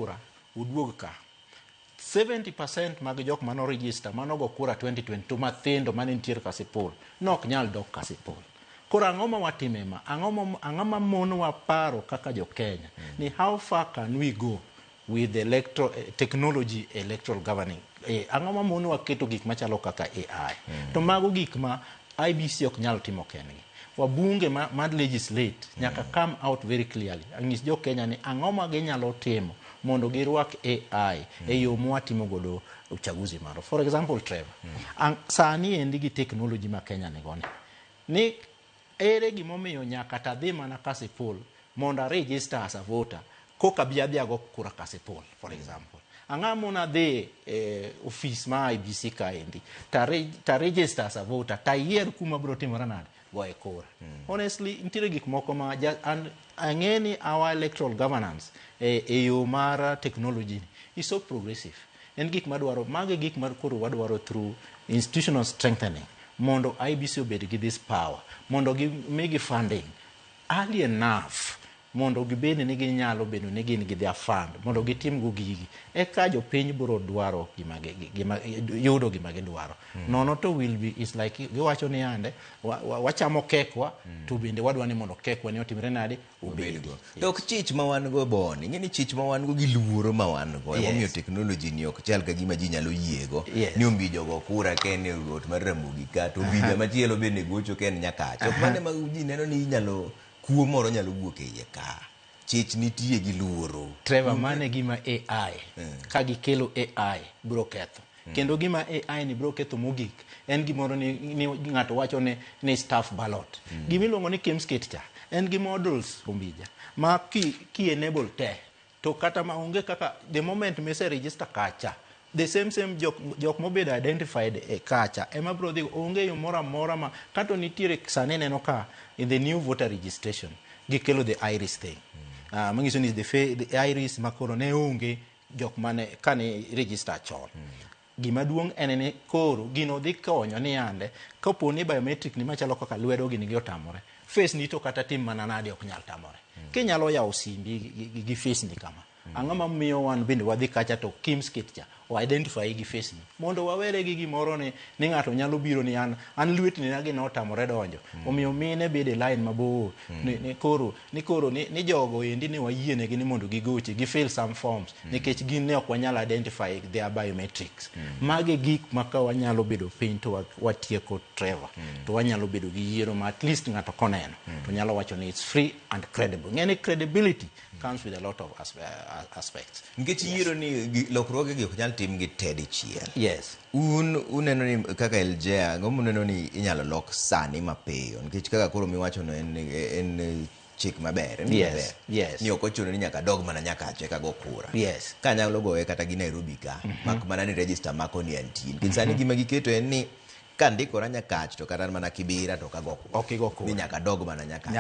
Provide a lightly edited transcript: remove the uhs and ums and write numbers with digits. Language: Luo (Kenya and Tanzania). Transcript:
kura uduog ka 70% mag jok mano register manogo kura 2022 mathindo mane nitiere Kasipul nok nyal dok Kasipul. Koro ang'o ma watime ma ang'o ma monwa paro kaka jo Kenya ni how far can we go with the technology electoral governing. Ang'o ma monwa keto gik machalo kaka AI. To mago gik ma IBC ok nyal timo kendgi. Wabunge mad legislate nyaka come out very clearly. Ang'is jo Kenya ni ang'o ma ginyalo timo mondo girwak AI e yo mwatimo godo uchaguzi maro. For example, Trevor, sani endi gi technology ma Kenya negoni. Ni ere gimomiyo nyaka tadhi mana Kasipul mondo register as a voter koka biadhi go kura Kasipul, for example. Ang'amona dhi office ma IBC ka endi ta register as a voter ta yier kuma bro timora nade go e kura. Honestly, nitiere gik moko ma ang'eni our electoral governance e yo mar technology is so progressive. En gik madwaro mage gik mar koro wadwaro through institutional strengthening mondo IBC obed gi this power, mondo gi funding early enough, mondo gibed ni ginyalo bedo ni gin gi their fund, mondo gitim go gigi eka jopiny biro dwaro yudo gima gidwaro. Nono to will be is like giwacho ni ande wachamo kekwa to bende wadwa ni mondo kekwa ni otimre nade obedgo. Dok chich ma wan go boni, ng'eni chich ma wan go gi luoro ma wan go, emomiyo technology ni ok chal ka gima ji nyalo yiego ni ombijo go kura ken e got mar Ramogi kata ombija machielo bende gocho ken nyakacha. Ok mane ma ji neno ni nyalo kuo moro nyalo wuok e iye ka. Chich nitie gi luoro. Trevor, mane gima AI ka gikelo AI biro ketho. Kendo gima AI ni biro ketho mogik en gimoro ni ng'ato wacho ni staff ballot. Gimiluongo ni Kemskate cha en gi models ombija ma ki enable te to kata ma onge kaka the moment me se register kacha the same jok mobedo identified kacha ema bro dhi onge yo mora ma kato nitiere sane neno ka in the new voter registration gikelo the iris thing. Mangiso ni the iris makoro ne onge jok mane kane register chon. Gima duong' en ni koro gino dhi konyo ni ande kapo ni biometric ni machalo kaka lwedo gini gi otamore face ni to kata tim mana nade ok nyal tamore. Kinyalo yawo simbi gi face ni kama ang'o ma miyo wan bende wadhi kacha to Kemskate cha o identify gi face ni mondo wawere gi gimoro ni ng'ato nyalo biro ni an lwetni na gi notamore donjo. Omiyo mine bede line mabor ni koro ni jogo endi ni wayiene gi ni mondo gigoche gi fill some forms nikech gin ne ok wanyalo identify their biometrics. Mage gik ma ka wanyalo bedo piny to watieko Trevor to wanyalo bedo gi yiero ma at least ng'ato koneno to nyalo wacho ni it's free and credible. Ng'ene credibility comes with a lot of aspects. Nikech yiero ni lokruoge gi ok nyal tim gi tedi chiel. Yes. Uneno ni kaka Eljea ngomo neno ni inyalo lok sani mapiyo nikech kaka koro miwacho no en chik maber. Yes. Yes. Ni ok ochuno ni nyaka dog mana nyaka cheka go kura. Yes. Ka nyalo goye kata gi Nairobi ka mak mana ni register mako ni antin. Kin sani gima giketo en ni ka ndikora nyakach to kata mana Kibira to kago. Ok go kura. Ni nyaka dog mana nyaka.